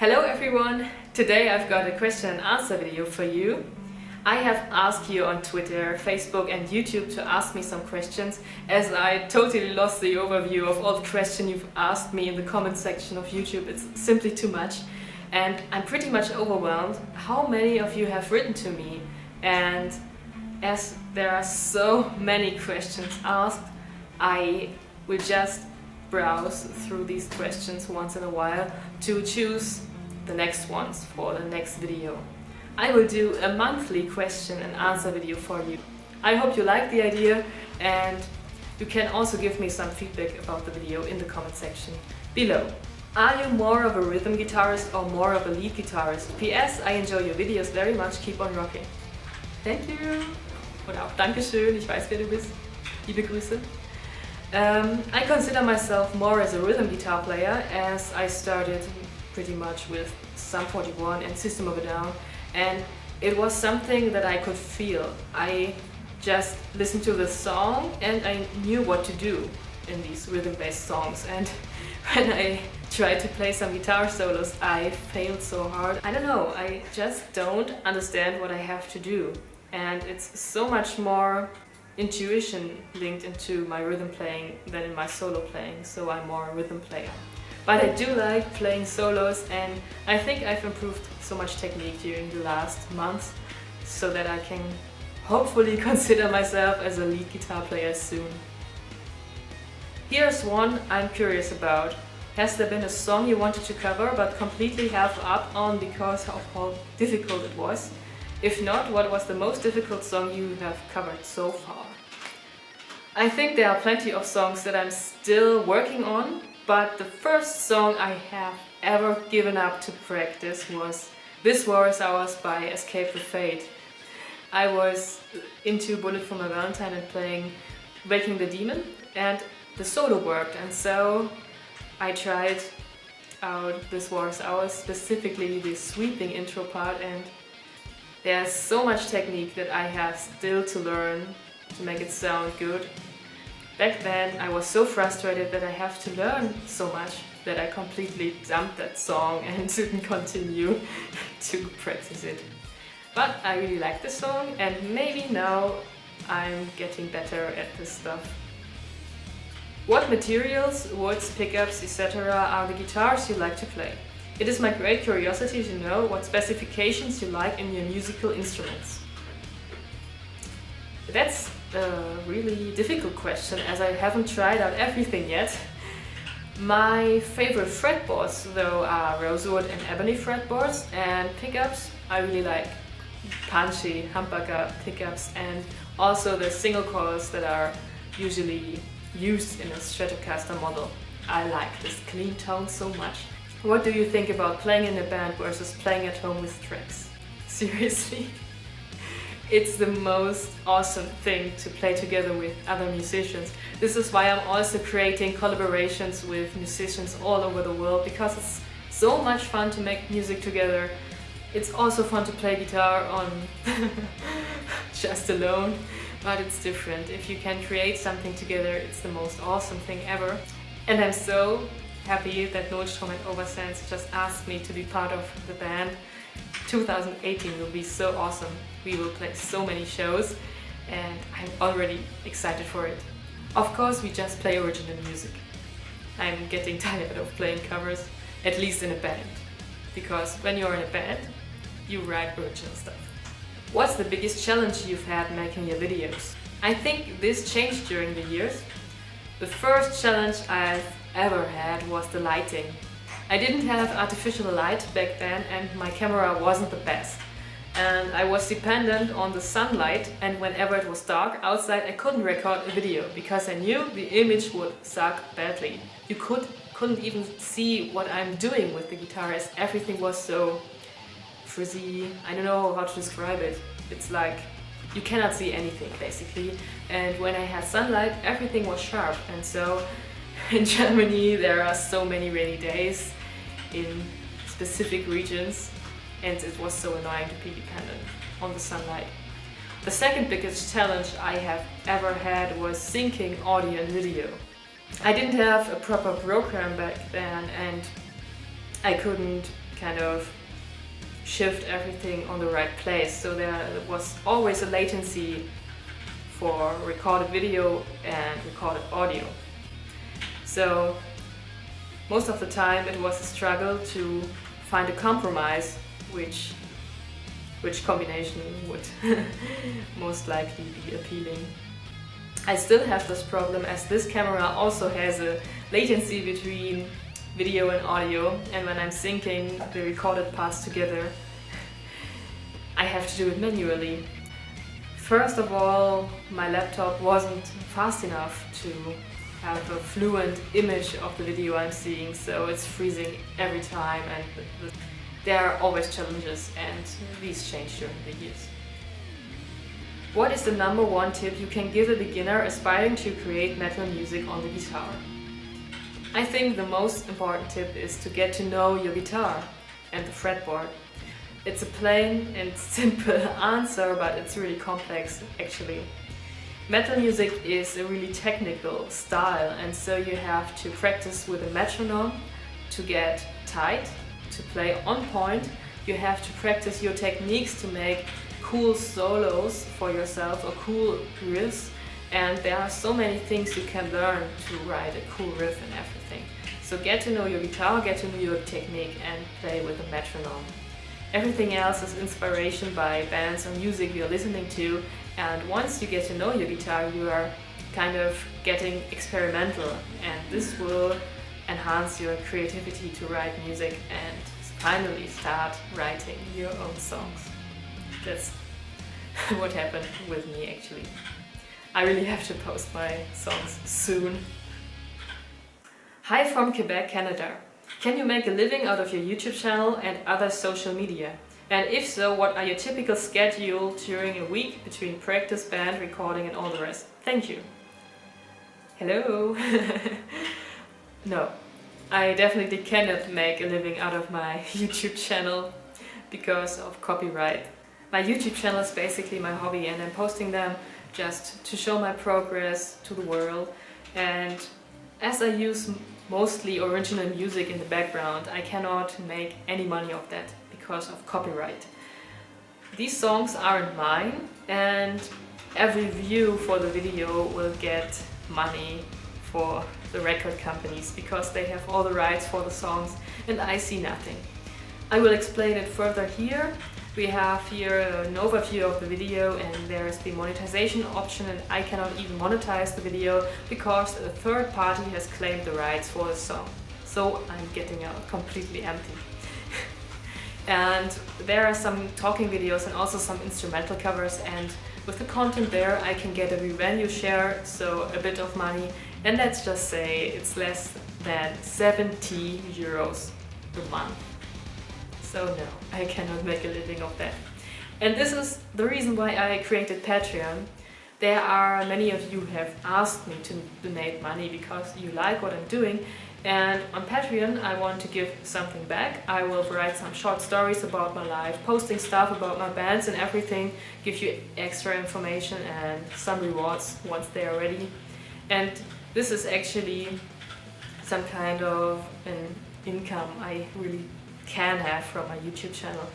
Hello everyone! Today I've got a question and answer video for you. I have asked you on Twitter, Facebook and YouTube to ask me some questions, as I totally lost the overview of all the questions you've asked me in the comment section of YouTube. It's simply too much and I'm pretty much overwhelmed how many of you have written to me, and as there are so many questions asked, I will just browse through these questions once in a while to choose the next ones for the next video. I will do a monthly question and answer video for you. I hope you like the idea, and you can also give me some feedback about the video in the comment section below. Are you more of a rhythm guitarist or more of a lead guitarist? PS, I enjoy your videos very much, keep on rocking. Thank you! Oder auch Dankeschön, ich weiß wer du bist. Liebe Grüße. I consider myself more as a rhythm guitar player, as I started pretty much with Sum 41 and System of a Down, and it was something that I could feel. I just listened to the song and I knew what to do in these rhythm-based songs, and when I tried to play some guitar solos I failed so hard. I don't know, I just don't understand what I have to do, and it's so much more intuition linked into my rhythm playing than in my solo playing, so I'm more a rhythm player. But I do like playing solos, and I think I've improved so much technique during the last months so that I can hopefully consider myself as a lead guitar player soon. Here's one I'm curious about. Has there been a song you wanted to cover but completely have up on because of how difficult it was? If not, what was the most difficult song you have covered so far? I think there are plenty of songs that I'm still working on, but the first song I have ever given up to practice was This War Is Ours by Escape the Fate. I was into Bullet for My Valentine and playing Waking the Demon, and the solo worked, and so I tried out This War Is Ours, specifically the sweeping intro part, and there's so much technique that I have still to learn to make it sound good. Back then I was so frustrated that I have to learn so much that I completely dumped that song and didn't continue to practice it. But I really like the song, and maybe now I'm getting better at this stuff. What materials, woods, pickups, etc. are the guitars you like to play? It is my great curiosity to know what specifications you like in your musical instruments. That's a really difficult question, as I haven't tried out everything yet. My favorite fretboards though are rosewood and ebony fretboards, and pickups I really like punchy humbucker pickups, and also the single coils that are usually used in a Stratocaster model. I like this clean tone so much. What do you think about playing in a band versus playing at home with tracks? Seriously? It's the most awesome thing to play together with other musicians. This is why I'm also creating collaborations with musicians all over the world, because it's so much fun to make music together. It's also fun to play guitar on just alone, but it's different. If you can create something together, it's the most awesome thing ever. And I'm so happy that Nordstrom and Oversense just asked me to be part of the band. 2018 will be so awesome. We will play so many shows and I'm already excited for it. Of course, we just play original music. I'm getting tired of playing covers, at least in a band. Because when you're in a band, you write original stuff. What's the biggest challenge you've had making your videos? I think this changed during the years. The first challenge I've ever had was the lighting. I didn't have artificial light back then and my camera wasn't the best. And I was dependent on the sunlight, and whenever it was dark outside I couldn't record a video because I knew the image would suck badly. You couldn't even see what I'm doing with the guitar, as everything was so frizzy. I don't know how to describe it. It's like you cannot see anything basically, and when I had sunlight everything was sharp, and so in Germany there are so many rainy days in specific regions, and it was so annoying to be dependent on the sunlight. The second biggest challenge I have ever had was syncing audio and video. I didn't have a proper program back then, and I couldn't kind of shift everything on the right place. So there was always a latency for recorded video and recorded audio. So most of the time it was a struggle to find a compromise which combination would most likely be appealing. I still have this problem as this camera also has a latency between video and audio, and when I'm syncing the recorded parts together, I have to do it manually. First of all, my laptop wasn't fast enough to have a fluent image of the video I'm seeing, so it's freezing every time, and there are always challenges, and these change during the years. What is the number one tip you can give a beginner aspiring to create metal music on the guitar? I think the most important tip is to get to know your guitar and the fretboard. It's a plain and simple answer, but it's really complex actually. Metal music is a really technical style, and so you have to practice with a metronome to get tight, to play on point. You have to practice your techniques to make cool solos for yourself or cool riffs, and there are so many things you can learn to write a cool riff and everything. So get to know your guitar, get to know your technique, and play with a metronome. Everything else is inspiration by bands or music you're listening to, and once you get to know your guitar, you are kind of getting experimental, and this will enhance your creativity to write music and finally start writing your own songs. That's what happened with me actually. I really have to post my songs soon. Hi from Quebec, Canada. Can you make a living out of your YouTube channel and other social media? And if so, what are your typical schedule during a week between practice, band, recording and all the rest? Thank you. Hello. No, I definitely cannot make a living out of my YouTube channel because of copyright. My YouTube channel is basically my hobby, and I'm posting them just to show my progress to the world. And as I use mostly original music in the background, I cannot make any money off that because of copyright. These songs aren't mine, and every view for the video will get money for the record companies because they have all the rights for the songs and I see nothing. I will explain it further here. We have here an overview of the video, and there is the monetization option, and I cannot even monetize the video because a third party has claimed the rights for the song. So I'm getting out completely empty. And there are some talking videos and also some instrumental covers, and with the content there I can get a revenue share, so a bit of money, and let's just say it's less than 70 euros a month. So no, I cannot make a living of that. And this is the reason why I created Patreon. There are many of you who have asked me to donate money because you like what I'm doing, and on Patreon I want to give something back. I will write some short stories about my life, posting stuff about my bands and everything, give you extra information and some rewards once they are ready. And this is actually some kind of an income I really can have from my YouTube channel.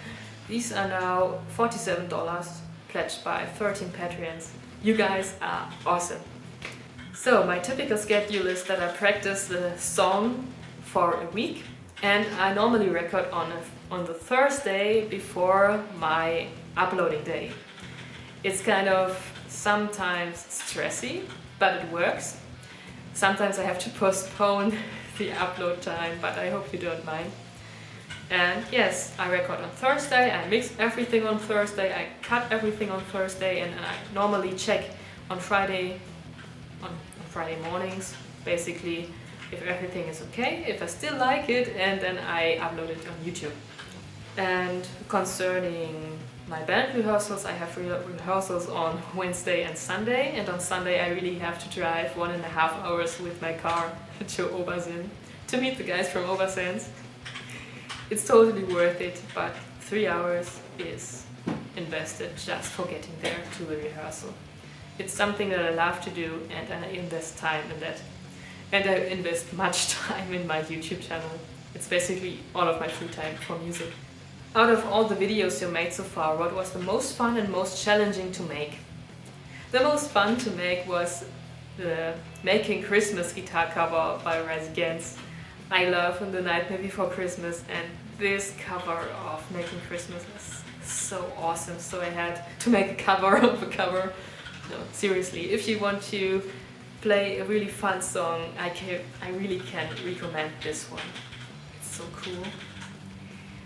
These are now $47 pledged by 13 Patreons. You guys are awesome. So my typical schedule is that I practice the song for a week, and I normally record on the Thursday before my uploading day. It's kind of sometimes stressy, but it works. Sometimes I have to postpone the upload time, but I hope you don't mind. And yes, I record on Thursday, I mix everything on Thursday, I cut everything on Thursday, and I normally check on Friday mornings, basically, if everything is okay, if I still like it, and then I upload it on YouTube. And concerning my band rehearsals, I have rehearsals on Wednesday and Sunday, and on Sunday I really have to drive 1.5 hours with my car to Oversense to meet the guys from Oversense. It's totally worth it, but 3 hours is invested just for getting there to the rehearsal. It's something that I love to do, and I invest time in that. And I invest much time in my YouTube channel. It's basically all of my free time for music. Out of all the videos you made so far, what was the most fun and most challenging to make? The most fun to make was the Making Christmas guitar cover by Residence. I love In the Nightmare Before Christmas, and this cover of Making Christmas is so awesome, so I had to make a cover of a cover. No, seriously, if you want to play a really fun song, I really can recommend this one. It's so cool.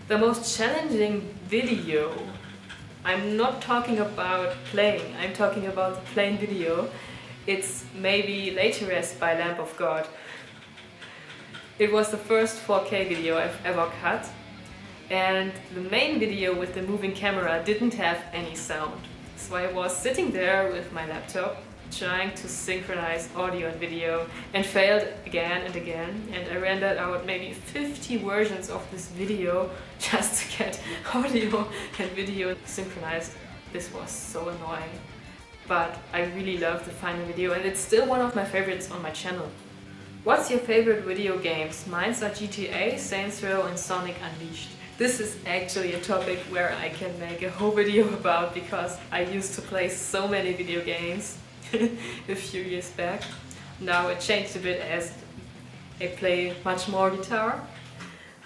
The most challenging video, I'm not talking about playing, I'm talking about the plain video. It's maybe Latest by Lamb of God. It was the first 4K video I've ever cut, and the main video with the moving camera didn't have any sound. So I was sitting there with my laptop trying to synchronize audio and video and failed again and again, and I rendered out maybe 50 versions of this video just to get audio and video synchronized. This was so annoying, but I really love the final video and it's still one of my favorites on my channel. What's your favorite video games? Mine are GTA, Saints Row and Sonic Unleashed. This is actually a topic where I can make a whole video about because I used to play so many video games a few years back. Now it changed a bit as I play much more guitar,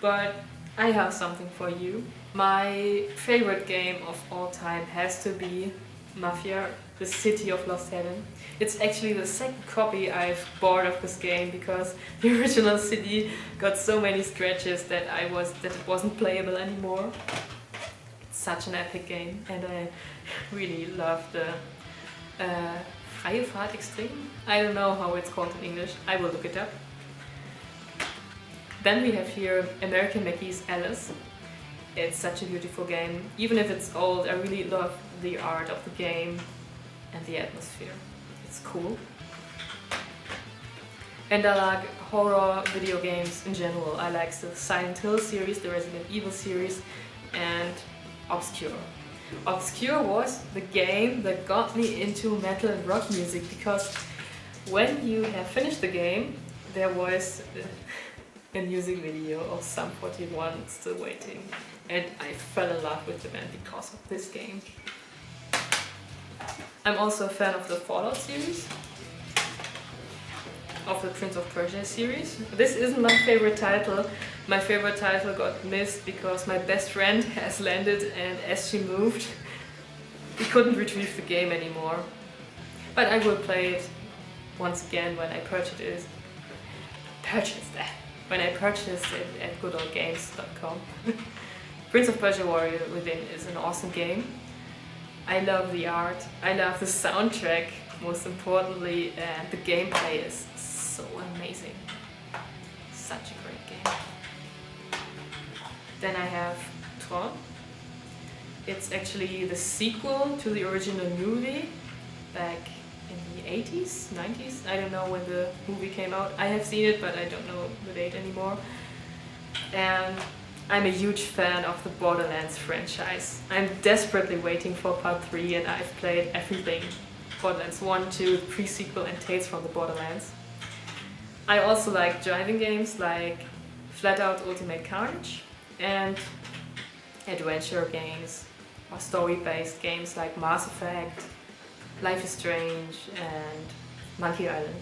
but I have something for you. My favorite game of all time has to be Mafia, the City of Lost Heaven. It's actually the second copy I've bought of this game because the original CD got so many scratches that it wasn't playable anymore. It's such an epic game and I really love the Freie Fahrt Extreme? I don't know how it's called in English, I will look it up. Then we have here American Mackie's Alice. It's such a beautiful game. Even if it's old, I really love the art of the game and the atmosphere. It's cool. And I like horror video games in general. I like the Silent Hill series, the Resident Evil series, and Obscure. Obscure was the game that got me into metal and rock music because when you have finished the game, there was a music video of Sum 41 Still Waiting, and I fell in love with the band because of this game. I'm also a fan of the Fallout series, of the Prince of Persia series. This isn't my favorite title. My favorite title got missed because my best friend has landed and as she moved, we couldn't retrieve the game anymore. But I will play it once again when I purchase it. When I purchased it at goodoldgames.com. Prince of Persia Warrior Within is an awesome game. I love the art, I love the soundtrack most importantly, and the gameplay is so amazing. Such a great game. Then I have Tron. It's actually the sequel to the original movie back in the 80s, 90s. I don't know when the movie came out. I have seen it, but I don't know the date anymore. And I'm a huge fan of the Borderlands franchise. I'm desperately waiting for part 3 and I've played everything. Borderlands 1, 2, the pre-sequel and Tales from the Borderlands. I also like driving games like Flat Out Ultimate Carnage and adventure games or story-based games like Mass Effect, Life is Strange and Monkey Island.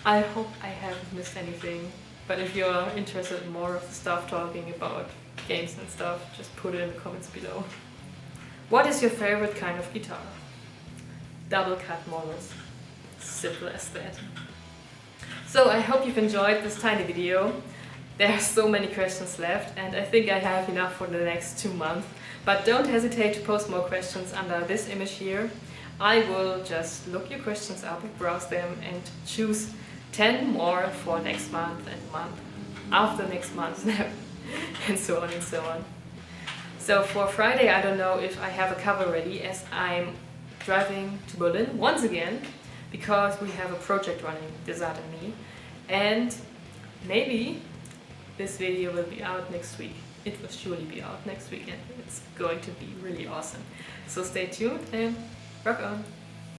I hope I haven't missed anything, but if you're interested in more of the stuff talking about games and stuff, just put it in the comments below. What is your favorite kind of guitar? Double cut models. Simple as that. So I hope you've enjoyed this tiny video. There are so many questions left and I think I have enough for the next 2 months. But don't hesitate to post more questions under this image here. I will just look your questions up, browse them and choose 10 more for next month and month after next month and so on and so on. So for Friday I don't know if I have a cover ready as I'm driving to Berlin once again because we have a project running, Desart and me, and maybe this video will be out next week. It will surely be out next week and it's going to be really awesome. So stay tuned and rock on!